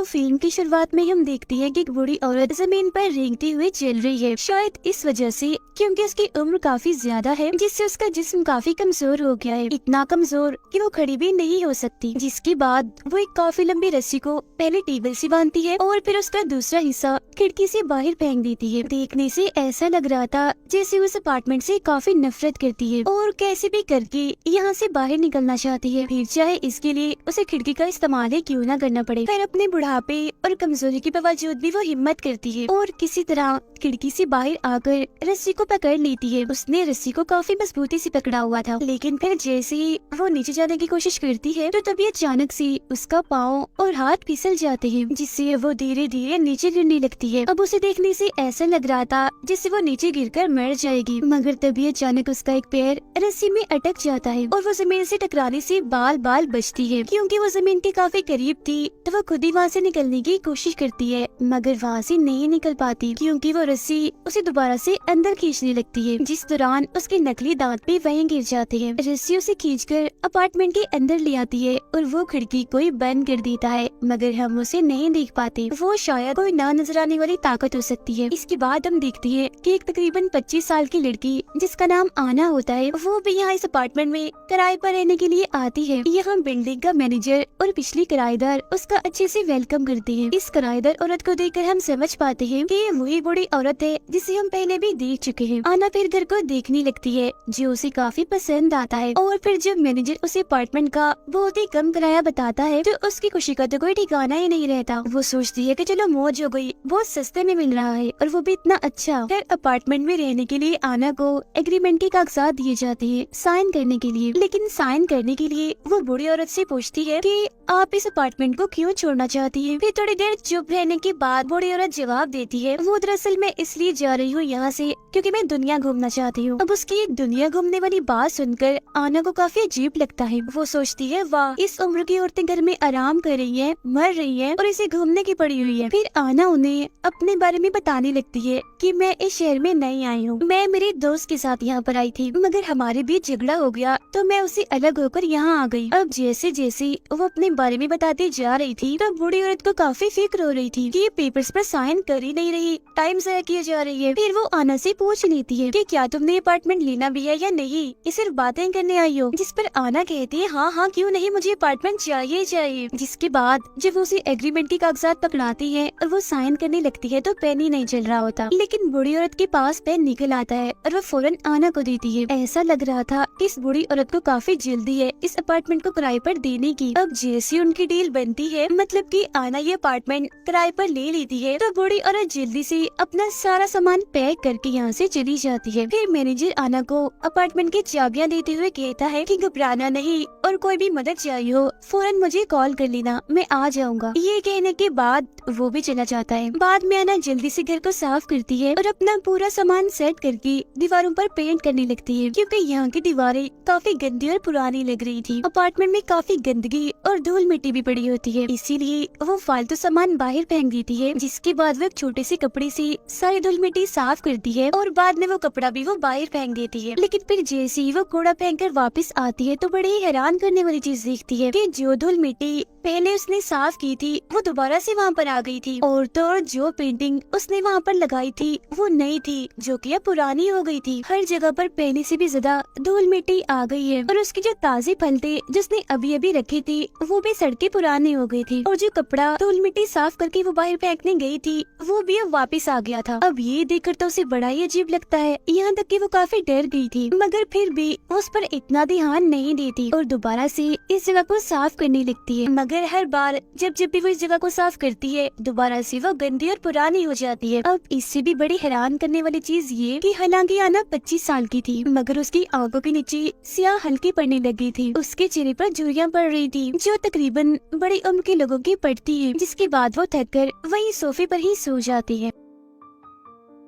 Film की शुरुआत में हम देखती हैं कि एक बूढ़ी औरत जमीन पर रेंगती हुई चल रही है। शायद इस वजह से क्योंकि उसकी उम्र काफी ज्यादा है, जिससे उसका जिस्म काफी कमजोर हो गया है, इतना कमजोर कि वो खड़ी भी नहीं हो सकती। जिसके बाद वो एक काफी लंबी रस्सी को पहले टेबल से बांधती है और फिर उसका दूसरा हिस्सा खिड़की से बाहर फेंक देती है। देखने से ऐसा लग रहा था जैसे उस अपार्टमेंट से काफी नफरत करती है और कैसे भी करके यहाँ से बाहर निकलना चाहती है, फिर चाहे इसके लिए उसे खिड़की का इस्तेमाल ही क्यों ना करना पड़े। फिर अपने बुढ़ापे और कमजोरी के बावजूद भी वो हिम्मत करती है और किसी तरह खिड़की से बाहर आकर रस्सी को पकड़ लेती है। उसने रस्सी को काफी मजबूती से पकड़ा हुआ था, लेकिन फिर जैसे ही वो नीचे जाने की कोशिश करती है तो तभी अचानक से उसका पाँव और हाथ फिसल जाते हैं, जिससे वो धीरे धीरे नीचे गिरने लगती है। अब उसे देखने से ऐसा लग रहा था जिससे वो नीचे गिरकर मर जाएगी, मगर तभी अचानक उसका एक पैर रस्सी में अटक जाता है और वो जमीन से टकराने से बाल बाल बचती है। क्योंकि वो जमीन के काफी करीब थी तो वो खुद ही वहाँ से निकलने की कोशिश करती है, मगर वहाँ से नहीं निकल पाती क्योंकि वो रस्सी उसे दोबारा से अंदर खींचने लगती है, जिस दौरान उसके नकली दांत भी वहीं गिर जाते हैं। रस्सी उसे खींचकर अपार्टमेंट के अंदर ले आती है और वो खिड़की को ही बंद कर देता है, मगर हम उसे नहीं देख पाते। वो शायद कोई ना नजर आने वाली ताकत हो सकती है। इसके बाद हम देखती है कि एक तकरीबन 25 साल की लड़की जिसका नाम आना होता है, वो भी यहाँ इस अपार्टमेंट में किराए पर रहने के लिए आती है। यहाँ बिल्डिंग का मैनेजर और पिछली किराएदार उसका अच्छे से वेलकम करते हैं। इस किराएदार औरत को देखकर हम समझ पाते हैं कि ये वही बूढ़ी औरत है जिसे हम पहले भी देख चुके हैं। आना फिर घर को देखने लगती है जो उसे काफी पसंद आता है और फिर जब मैनेजर उसे अपार्टमेंट का बहुत ही कम किराया बताता है तो उसकी खुशी का तो कोई ठिकाना ही नहीं रहता। वो सोचती है कि चलो मौज हो गई, बहुत सस्ते में मिल रहा है और वो भी इतना अच्छा। फिर अपार्टमेंट में रहने के लिए आना को एग्रीमेंट के कागजात दिए जाते हैं साइन करने के लिए, लेकिन साइन करने के लिए वो बूढ़ी औरत से पूछती है कि आप इस अपार्टमेंट को क्यों छोड़ना चाहती है। फिर थोड़ी देर चुप रहने के बाद बूढ़ी औरत जवाब देती है, वो दरअसल मैं इसलिए जा रही हूँ यहाँ से क्योंकि मैं दुनिया घूमना चाहती हूँ। अब उसकी एक दुनिया घूमने वाली बात सुनकर आना को काफी अजीब लगता है। वो सोचती है वाह, इस उम्र की औरतें घर में आराम कर रही है, मर रही है और इसे घूमने की पड़ी हुई है। फिर आना उन्हें अपने बारे में बताने लगती है कि मैं इस शहर में नई आई हूँ, मैं मेरे दोस्त के साथ यहाँ पर आई थी, मगर हमारे बीच झगड़ा हो गया तो मैं उससे अलग होकर यहाँ आ गई। अब जैसे जैसे वो अपने बारे में बताती जा रही थी तो बूढ़ी औरत को काफी फिक्र हो रही थी कि ये पेपर्स पर साइन कर ही नहीं रही, टाइम ज़ाया किया जा रही है। फिर वो आना से पूछ लेती है कि क्या तुमने अपार्टमेंट लेना भी है या नहीं, ये सिर्फ बातें करने आई हो। जिस पर आना कहती है हाँ हाँ क्यों नहीं, मुझे अपार्टमेंट चाहिए चाहिए। जिसके बाद जब उसे एग्रीमेंट के कागजात पकड़ाती है और वो साइन करने लगती है तो पेन ही नहीं चल रहा होता, लेकिन बूढ़ी औरत के पास पेन निकल आता है और वो फौरन आना को देती है। ऐसा लग रहा था कि इस बूढ़ी औरत को काफी जल्दी है इस अपार्टमेंट को किराए पर देने की। अब जैसी उनकी डील बनती है, मतलब कि आना ये अपार्टमेंट किराए पर ले लेती है, तो बूढ़ी औरत जल्दी से अपना सारा सामान पैक करके यहाँ से चली जाती है। फिर मैनेजर आना को अपार्टमेंट की चाबियां देते हुए कहता है कि घबराना नहीं और कोई भी मदद चाहिए हो फौरन मुझे कॉल कर लेना, मैं आ जाऊंगा। ये कहने के बाद वो भी चला जाता है। बाद में आना जल्दी से घर को साफ करती है और अपना पूरा सामान सेट करके दीवारों पर पेंट करने लगती है, क्योंकि यहाँ की दीवारें काफी गंदी और पुरानी लग रही थी। अपार्टमेंट में काफी गंदगी और धूल मिट्टी भी पड़ी होती है, इसीलिए वो फालतू सामान बाहर फेंक देती है। जिसके बाद वो एक छोटे से कपड़े से सारी धूल मिट्टी साफ करती है और बाद में वो कपड़ा भी वो बाहर फेंक देती है। लेकिन फिर जैसे ही वो कूड़ा फेंक कर वापस आती है तो बड़ी ही हैरान करने वाली चीज देखती है कि जो धूल मिट्टी पहले उसने साफ की थी वो दोबारा से वहाँ पर आ गई थी, और तो और जो पेंटिंग उसने वहाँ पर लगाई थी वो नई थी जो कि अब पुरानी हो गई थी। हर जगह पर पहले से भी ज्यादा धूल मिट्टी आ गई है और उसके जो ताजे फल थे जिसने अभी अभी रखे थे वो भी सड़के पुराने हो गई थी, और जो कपड़ा धूल मिट्टी साफ करके वो बाहर फेंकने गई थी वो भी अब वापस आ गया था। अब ये देखकर तो उसे बड़ा ही अजीब लगता है, यहाँ तक कि वो काफी डर गई थी, मगर फिर भी उस पर इतना ध्यान नहीं देती और दोबारा से इस जगह को साफ करने लगती है। मगर हर बार जब भी वो इस जगह को साफ करती है दोबारा से वो गंदी और पुरानी हो जाती है। अब इससे भी बड़ी हैरान करने वाली चीज ये कि हालांकि आना 25 साल की थी, मगर उसकी आंखों के नीचे स्याह हल्की पड़ने लगी थी, उसके चेहरे पर झुर्रियां पड़ रही थी जो तकरीबन बड़ी उम्र के लोगों की पड़ती है। जिसके बाद वो थक कर वही सोफे पर ही सो जाती है।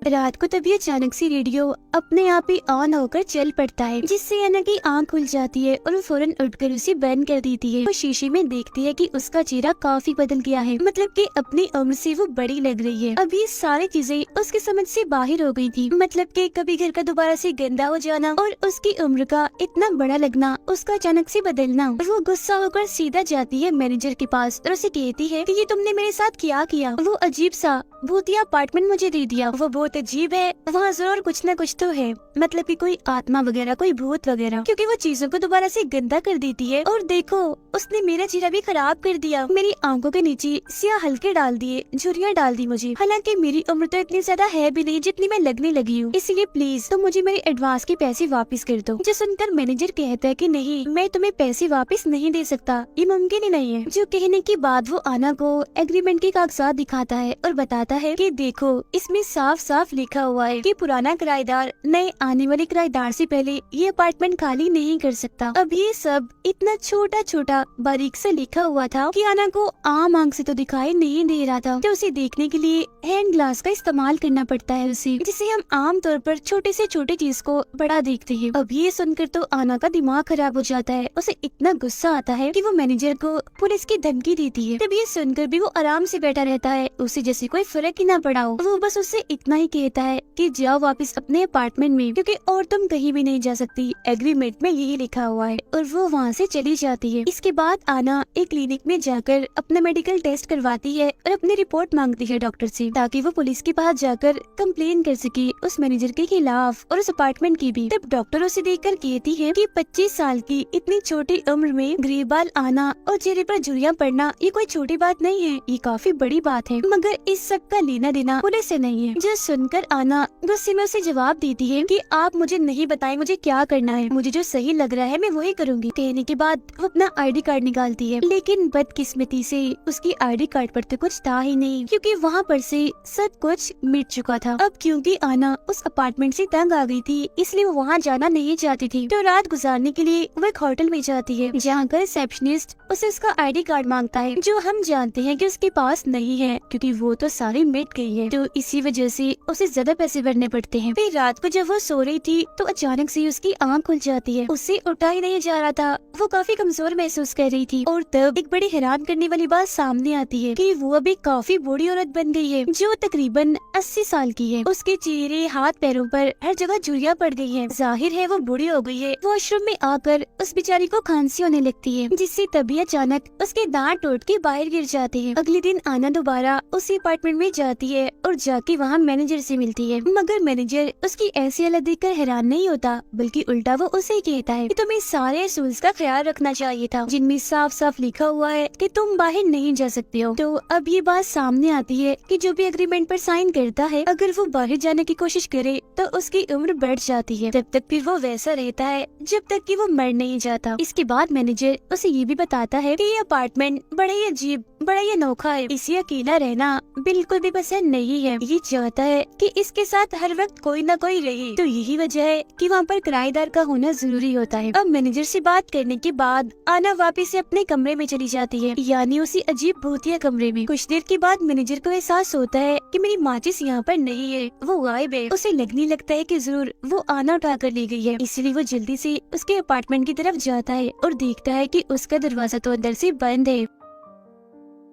रात को तभी अचानक से रेडियो अपने आप ही ऑन होकर चल पड़ता है, जिससे अना की आंख खुल जाती है और वो फौरन उठकर उसे बंद कर देती है। वो शीशे में देखती है कि उसका चेहरा काफी बदल गया है, मतलब कि अपनी उम्र से वो बड़ी लग रही है। अब ये सारी चीजें उसकी समझ से बाहर हो गई थी, मतलब कि कभी घर का दोबारा से गंदा हो जाना और उसकी उम्र का इतना बड़ा लगना, उसका अचानक से बदलना। वो गुस्सा होकर सीधा जाती है मैनेजर के पास और उसे कहती है कि ये तुमने मेरे साथ क्या किया? वो अजीब सा भूतिया अपार्टमेंट मुझे दे दिया। वो बहुत अजीब है, वहाँ जरूर कुछ न कुछ तो है, मतलब कि कोई आत्मा वगैरह, कोई भूत वगैरह, क्योंकि वो चीजों को दोबारा से गंदा कर देती है। और देखो, उसने मेरा चेहरा भी खराब कर दिया, मेरी आंखों के नीचे सियाह हल्के डाल दिए, झुर्रियाँ डाल दी मुझे। हालांकि मेरी उम्र तो इतनी ज्यादा है भी नहीं जितनी मैं लगने लगी हूँ, इसलिए प्लीज तुम मुझे मेरे एडवांस के पैसे वापस कर दो। जो सुनकर मैनेजर कहता है कि नहीं, मैं तुम्हें पैसे वापस नहीं दे सकता, ये मुमकिन ही नहीं है। जो कहने के बाद वो आना को एग्रीमेंट के कागजात दिखाता है और बताता है कि देखो, इसमें साफ साफ लिखा हुआ है कि पुराना किराएदार नए आने वाले किराएदार से पहले ये अपार्टमेंट खाली नहीं कर सकता। अब ये सब इतना छोटा छोटा बारीक से लिखा हुआ था कि आना को आम आंख से तो दिखाई नहीं दे रहा था, तो उसे देखने के लिए हैंड ग्लास का इस्तेमाल करना पड़ता है उसे, जिसे हम आम तौर पर छोटे से छोटे चीज को बड़ा देखते हैं। अब ये सुनकर तो आना का दिमाग खराब हो जाता है, उसे इतना गुस्सा आता है कि वो मैनेजर को पुलिस की धमकी देती है। तब ये सुनकर भी वो आराम से बैठा रहता है, उसे जैसे कोई फर्क ही ना पड़ा हो। वो बस उससे इतना ही कहता है कि जाओ वापस अपने अपार्टमेंट में, क्योंकि और तुम कहीं भी नहीं जा सकती, एग्रीमेंट में यही लिखा हुआ है। और वो वहाँ से चली जाती है। इसके बाद आना एक क्लिनिक में जाकर अपना मेडिकल टेस्ट करवाती है और अपनी रिपोर्ट मांगती है डॉक्टर से, ताकि वो पुलिस के पास जाकर कंप्लेन कर सके उस मैनेजर के खिलाफ और उस अपार्टमेंट की भी। तब डॉक्टर उसे देखकर कहती है कि 25 साल की इतनी छोटी उम्र में ग्रे बाल आना और चेहरे पर झुर्रियां पड़ना ये कोई छोटी बात नहीं है, ये काफी बड़ी बात है, मगर इस सब का लेना देना पुलिस से नहीं है। जो सुनकर आना गुस्से में उसे जवाब देती है कि आप मुझे नहीं बताएं मुझे क्या करना है, मुझे जो सही लग रहा है मैं वही करूंगी। कहने के बाद वो अपना ID कार्ड निकालती है, लेकिन बदकिस्मती से उसकी ID कार्ड पर तो कुछ था ही नहीं, क्योंकि वहाँ पर से सब कुछ मिट चुका था। अब क्योंकि आना उस अपार्टमेंट से तंग आ गई थी, इसलिए वो वहाँ जाना नहीं चाहती थी, तो रात गुजारने के लिए वो एक होटल में जाती है, जहाँ का रिसेप्शनिस्ट उसे उसका ID कार्ड मांगता है, जो हम जानते हैं कि उसके पास नहीं है, क्योंकि वो तो सारी मिट गई है, तो इसी वजह से उसे ज्यादा पैसे भरने पड़ते हैं। फिर रात को जब वो सो रही थी तो अचानक से उसकी आंख खुल जाती है, उससे उठा ही नहीं जा रहा था, वो काफी कमजोर महसूस कर रही थी। और तब एक बड़ी हैरान करने वाली बात सामने आती है कि वो अभी काफी बूढ़ी औरत बन गई है, जो तकरीबन 80 साल की है। उसके चेहरे, हाथ, पैरों पर हर जगह झुर्रियां पड़ गई है, जाहिर है वो बूढ़ी हो गई है। वॉशरूम में आकर उस बेचारी को खांसी होने लगती है, जिससे तभी अचानक उसके दांत टूट के बाहर गिर जाते हैं। अगले दिन आना दोबारा उसी अपार्टमेंट में जाती है और जाके वहाँ मैनेजर से मिलती है, मगर मैनेजर उसकी ऐसी हालत देखकर हैरान नहीं होता, बल्कि उल्टा वो उसे कहता है कि तुम्हें सारे रूल्स का ख्याल रखना चाहिए था, जिनमें साफ साफ लिखा हुआ है कि तुम बाहर नहीं जा सकते हो। तो अब ये बात सामने आती है कि जो भी एग्रीमेंट पर साइन करता है, अगर वो बाहर जाने की कोशिश करे तो उसकी उम्र बढ़ जाती है, तब तक फिर वो वैसा रहता है जब तक कि वो मर नहीं जाता। इसके बाद मैनेजर उसे ये भी बताता है कि ये अपार्टमेंट बड़ा ही अजीब, बड़ा ही अनोखा है, इसे अकेला रहना बिल्कुल भी पसंद नहीं है, ये चाहता है कि इसके साथ हर वक्त कोई न कोई रहे, तो यही वजह है कि वहाँ पर किराएदार का होना जरूरी होता है। अब मैनेजर से बात करने के बाद आना वापस से अपने कमरे में चली जाती है, यानी उसी अजीब भूतिया कमरे में। कुछ देर के बाद मैनेजर को एहसास होता है कि मेरी माचिस यहाँ पर नहीं है, वो गायब है। उसे लगने लगता है कि जरूर वो आना उठा कर ले गई है, इसलिए वो जल्दी से उसके अपार्टमेंट की तरफ जाता है और देखता है कि उसका दरवाजा तो अंदर से बंद है।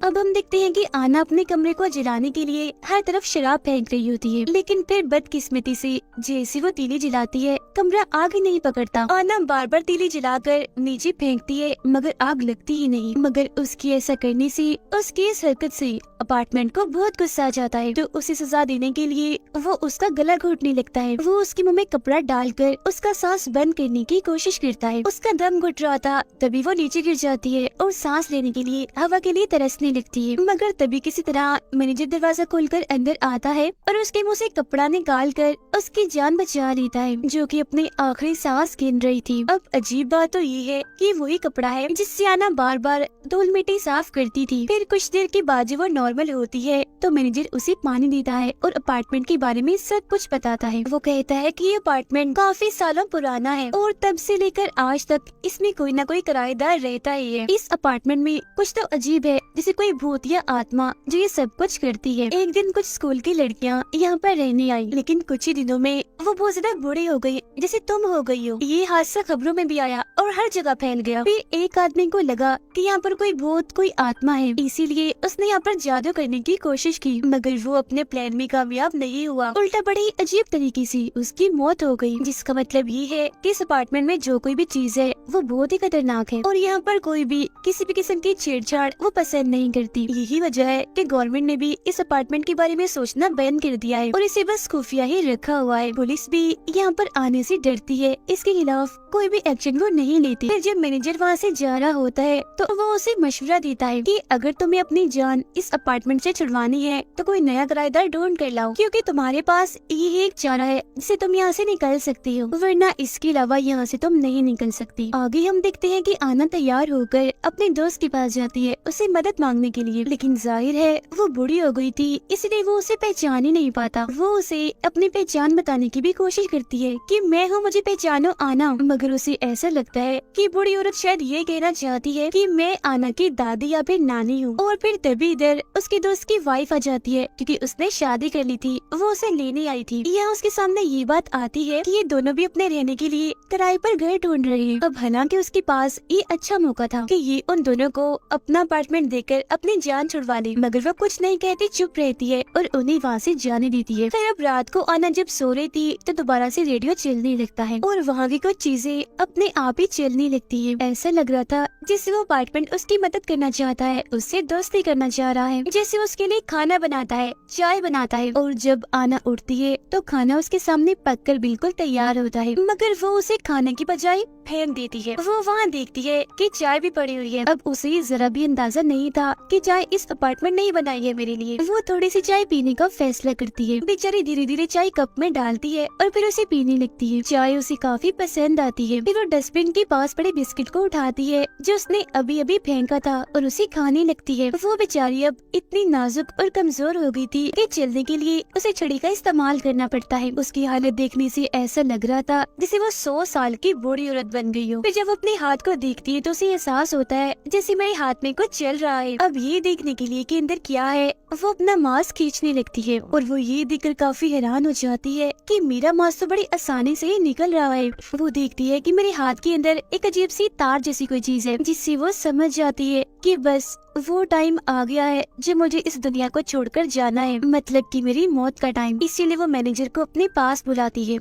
अब हम देखते हैं कि आना अपने कमरे को जलाने के लिए हर तरफ शराब फेंक रही होती है, लेकिन फिर बदकिस्मती से जैसे वो तीली जलाती है, कमरा आग ही नहीं पकड़ता। आना बार बार तीली जलाकर नीचे फेंकती है, मगर आग लगती ही नहीं। मगर उसकी ऐसा करने से, उसकी इस हरकत से अपार्टमेंट को बहुत गुस्सा आ जाता है, तो उसे सजा देने के लिए वो उसका गला घोटने लगता है। वो उसके मुंह में कपड़ा डालकर उसका सांस बंद करने की कोशिश करता है। उसका दम घुट रहा था, तभी वो नीचे गिर जाती है और सांस लेने के लिए हवा के लिए तरसने लगती है। मगर तभी किसी तरह मैनेजर दरवाजा खोलकर अंदर आता है और उसके मुंह से कपड़ा निकाल कर उसकी जान बचा लेता है, जो कि अपनी आखिरी सांस गिन रही थी। अब अजीब बात तो ये है कि वही कपड़ा है जिससे आना बार बार धूल मिट्टी साफ करती थी। फिर कुछ देर के बाद जब वो नॉर्मल होती है तो मैनेजर उसे पानी देता है और अपार्टमेंट के बारे में सब कुछ बताता है। वो कहता है कि ये अपार्टमेंट काफी सालों पुराना है और तब से लेकर आज तक इसमें कोई न कोई किराएदार रहता ही है। इस अपार्टमेंट में कुछ तो अजीब है, जैसे कोई भूत या आत्मा जो ये सब कुछ करती है। एक दिन कुछ स्कूल की लड़कियाँ यहाँ पर रहने आई, लेकिन कुछ ही दिनों में वो बहुत ज्यादा बूढ़ी हो गई, जैसे तुम हो गई हो। ये हादसा खबरों में भी आया और हर जगह फैल गया। फिर एक आदमी को लगा कि यहाँ पर कोई भूत, कोई आत्मा है, इसीलिए उसने यहाँ पर जादू करने की कोशिश की, मगर वो अपने प्लान में कामयाब नहीं हुआ। उल्टा बड़ी अजीब तरीके से उसकी मौत हो गई, जिसका मतलब ये है कि इस अपार्टमेंट में जो कोई भी चीज है वो बहुत ही खतरनाक है और यहाँ पर कोई भी किसी भी किस्म की छेड़छाड़ वो पसंद नहीं करती। यही वजह है कि गवर्नमेंट ने भी इस अपार्टमेंट के बारे में सोचना बैन कर दिया है और इसे बस खुफिया ही रखा हुआ है। पुलिस भी यहाँ पर आने से डरती है, इसके खिलाफ कोई भी एक्शन वो नहीं लेती। फिर जब मैनेजर वहाँ से जा रहा होता है तो वो उसे मशवरा देता है कि अगर तुम्हें अपनी जान इस अपार्टमेंट से छुड़वानी है तो कोई नया किराएदार ढूंढ कर लाओ, क्योंकि तुम्हारे पास ये एक चारा है जिससे तुम यहाँ से निकल सकती हो, वरना इसके अलावा यहाँ से तुम नहीं निकल सकती। आगे हम देखते हैं कि आना तैयार होकर अपने दोस्त के पास जाती है उसे मदद मांगने के लिए, लेकिन जाहिर है वो बूढ़ी हो गई थी, इसलिए वो उसे पहचान ही नहीं पाता। वो उसे अपनी पहचान बताने की भी कोशिश करती है कि मैं हूँ, मुझे पहचानो आना, मगर उसे ऐसा लगता है कि बूढ़ी औरत शायद ये कहना चाहती है कि मैं आना की दादी या फिर नानी हूँ। और फिर तभी इधर उसके दोस्त की वाइफ आ जाती है, क्योंकि उसने शादी कर ली थी, वो उसे लेने आई थी। यहाँ उसके सामने ये बात आती है कि ये दोनों भी अपने रहने के लिए किराए पर घर ढूंढ रहे हैं। अब हालांकि उसके पास ये अच्छा मौका था कि ये उन दोनों को अपना अपार्टमेंट देकर अपनी जान छुड़वा ले, मगर वो कुछ नहीं कहती, चुप रहती है और उन्हें वहाँ से जाने देती है। फिर अब रात को आना जब सो रही थी तो दोबारा से रेडियो चलने लगता है और वहाँ की कुछ चीजें अपने आप ही चलने लगती है। ऐसा लग रहा था जैसे वो अपार्टमेंट उसकी मदद करना चाहता है, उससे दोस्ती करना चाह रहा है, जैसे उसके लिए खाना बनाता है, चाय बनाता है। और जब आना उठती है तो खाना उसके सामने पककर बिल्कुल तैयार होता है, मगर वो उसे खाने की बजाय फेंक देती है। वो वहाँ देखती है कि चाय भी पड़ी हुई है। अब उसे जरा भी अंदाजा नहीं था कि चाय इस अपार्टमेंट नहीं बनाई है मेरे लिए। वो थोड़ी सी चाय पीने का फैसला करती है। बेचारी धीरे धीरे चाय कप में डालती है और फिर उसे पीने लगती है। चाय उसे काफी पसंद आती है। फिर वो डस्टबिन के पास पड़े बिस्किट को उठाती है जो उसने अभी अभी फेंका था और उसे खाने लगती है। वो बेचारी अब इतनी नाजुक और कमजोर हो गई थी कि चलने के लिए उसे छड़ी का इस्तेमाल करना पड़ता है। उसकी हालत देखने से ऐसा लग रहा था जैसे वो 100 साल की बूढ़ी औरत बन गई हो। फिर जब अपने हाथ को देखती है तो उसे एहसास होता है जैसे मेरे हाथ में कुछ चल रहा है। अब ये देखने के लिए कि अंदर क्या है, वो अपना मास्क खींचने लगती है और वो ये देखकर काफी हैरान हो जाती है कि मेरा मास्क तो बड़ी आसानी से ही निकल रहा है। वो देखती है कि मेरे हाथ के अंदर एक अजीब सी तार जैसी कोई चीज है, जिससे वो समझ जाती है कि बस वो टाइम आ गया है जब मुझे इस दुनिया को छोड़कर जाना है, मतलब कि मेरी मौत का टाइम। इसीलिए वो मैनेजर को अपने पास बुलाती है।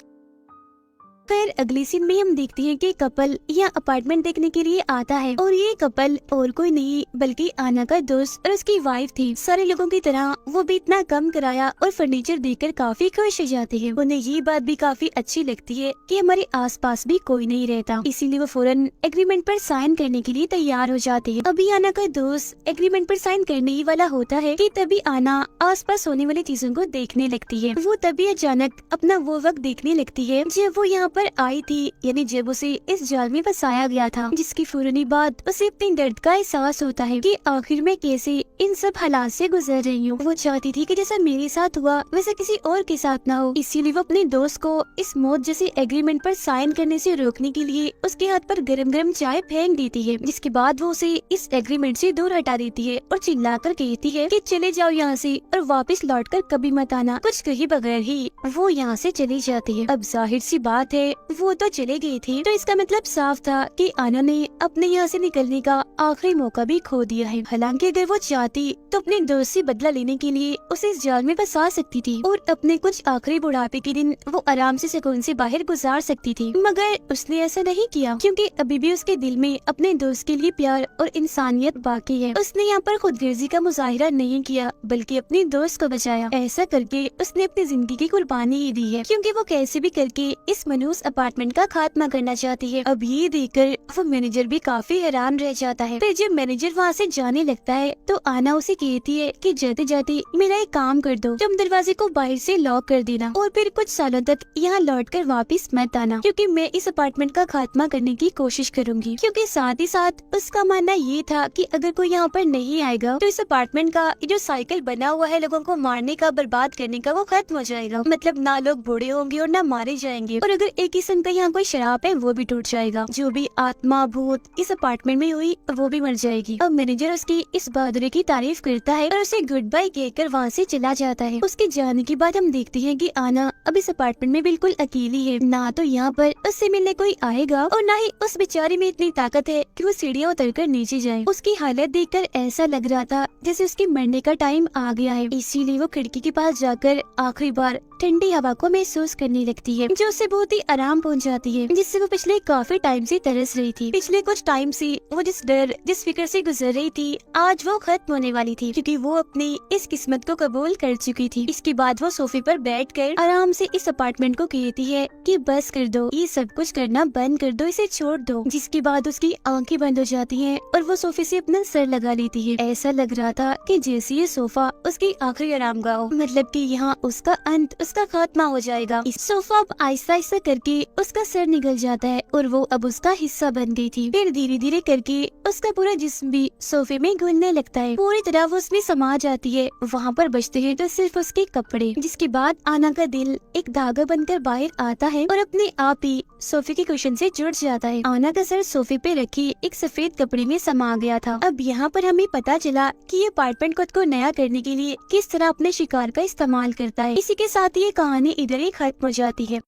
फिर अगली सीन में हम देखते हैं कि कपल यहाँ अपार्टमेंट देखने के लिए आता है और ये कपल और कोई नहीं बल्कि आना का दोस्त और उसकी वाइफ थी। सारे लोगों की तरह वो भी इतना कम किराया और फर्नीचर देखकर काफी खुश हो जाते हैं। उन्हें ये बात भी काफी अच्छी लगती है कि हमारे आसपास भी कोई नहीं रहता, इसीलिए वो फौरन एग्रीमेंट पर साइन करने के लिए तैयार हो जाते हैं। अभी आना का दोस्त एग्रीमेंट पर साइन करने ही वाला होता है कि तभी आना आसपास होने वाली चीजों को देखने लगती है। वो तभी अचानक अपना वो वक्त देखने लगती है जब वो यहाँ पर आई थी, यानी जब उसे इस जाल में फंसाया गया था, जिसकी फौरनी बाद उसे अपने दर्द का एहसास होता है कि आखिर में कैसे इन सब हालात से गुजर रही हूँ। वो चाहती थी कि जैसा मेरे साथ हुआ वैसा किसी और के साथ ना हो, इसीलिए वो अपने दोस्त को इस मौत जैसे एग्रीमेंट पर साइन करने से रोकने के लिए उसके हाथ पर गरम गरम चाय फेंक देती है, जिसके बाद वो उसे इस एग्रीमेंट से दूर हटा देती है और चिल्लाकर कहती है कि चले जाओ यहाँ से और वापस लौटकर कभी मत आना। कुछ कहे बगैर ही वो यहाँ से चली जाती है। अब जाहिर सी बात है वो तो चले गई थी, तो इसका मतलब साफ था कि आना ने अपने यहाँ से निकलने का आखिरी मौका भी खो दिया है। हालांकि अगर वो चाहती तो अपने दोस्त से बदला लेने के लिए उसे इस जाल में फंसा सकती थी और अपने कुछ आखिरी बुढ़ापे के दिन वो आराम से सुकून से बाहर गुजार सकती थी, मगर उसने ऐसा नहीं किया क्योंकि अभी भी उसके दिल में अपने दोस्त के लिए प्यार और इंसानियत बाकी है। उसने यहाँ पर खुदगर्जी का मुजाहिरा नहीं किया बल्कि अपने दोस्त को बचाया। ऐसा करके उसने अपनी जिंदगी की कुर्बानी ही दी है, क्योंकि वो कैसे भी करके इस मनहूस उस अपार्टमेंट का खात्मा करना चाहती है। अब ये देखकर वो मैनेजर भी काफी हैरान रह जाता है। फिर जब मैनेजर वहाँ से जाने लगता है तो आना उसे कहती है कि जाते जाते मेरा एक काम कर दो, तुम दरवाजे को बाहर से लॉक कर देना और फिर कुछ सालों तक यहाँ लौटकर वापस मत आना, क्योंकि मैं इस अपार्टमेंट का खात्मा करने की कोशिश करूंगी। क्योंकि साथ ही साथ उसका मानना ये था कि अगर कोई यहाँ पर नहीं आएगा तो इस अपार्टमेंट का जो साइकिल बना हुआ है लोगों को मारने का, बर्बाद करने का, वो खत्म हो जाएगा। मतलब ना लोग बूढ़े होंगे और ना मारे जाएंगे, और अगर एक किस्म का यहाँ कोई शराब है वो भी टूट जाएगा। जो भी आत्मा भूत इस अपार्टमेंट में हुई वो भी मर जाएगी। अब मैनेजर उसकी इस बहादुरी की तारीफ करता है और उसे गुड बाय कहकर वहाँ से चला जाता है। उसके जाने के बाद हम देखते हैं कि आना अब इस अपार्टमेंट में बिल्कुल अकेली है। ना तो यहाँ पर उससे मिलने कोई आएगा और ना ही उस बेचारी में इतनी ताकत है कि वो सीढ़ियाँ उतरकर नीचे जाए। उसकी हालत देखकर ऐसा लग रहा था जैसे उसके मरने का टाइम आ गया है। इसीलिए वो खिड़की के पास जाकर आखिरी बार ठंडी हवा को महसूस करने लगती है, जो उसे बहुत ही आराम पहुंचाती है, जिससे वो पिछले काफी टाइम से तरस रही थी। पिछले कुछ टाइम से वो जिस डर जिस फिक्र से गुजर रही थी आज वो खत्म होने वाली थी, क्योंकि वो अपनी इस किस्मत को कबूल कर चुकी थी। इसके बाद वो सोफे पर बैठकर आराम से इस अपार्टमेंट को कहती है कि बस कर दो, ये सब कुछ करना बंद कर दो, इसे छोड़ दो। जिसके बाद उसकी आंखें बंद हो जाती हैं और वो सोफे से अपना सर लगा लेती है। ऐसा लग रहा था कि जैसे ये सोफा उसकी आखिरी आरामगाह हो, मतलब कि यहाँ उसका अंत, उसका खात्मा हो जाएगा। इस सोफा अब आहिस्ता आहिस्ता करके उसका सर निकल जाता है और वो अब उसका हिस्सा बन गई थी। फिर धीरे धीरे करके उसका पूरा जिस्म भी सोफे में घुलने लगता है, पूरी तरह वो उसमें समा जाती है। वहाँ पर बचते हैं तो सिर्फ उसके कपड़े। जिसके बाद आना का दिल एक धागा बनकर बाहर आता है और अपने आप ही सोफे के कुशन से जुड़ जाता है। आना का सर सोफे पे रखी एक सफेद कपड़े में समा गया था। अब यहाँ पर हमें पता चला कि ये अपार्टमेंट खुद को नया करने के लिए किस तरह अपने शिकार का इस्तेमाल करता है। इसी के साथ ये कहानी इधर ही खत्म हो जाती है।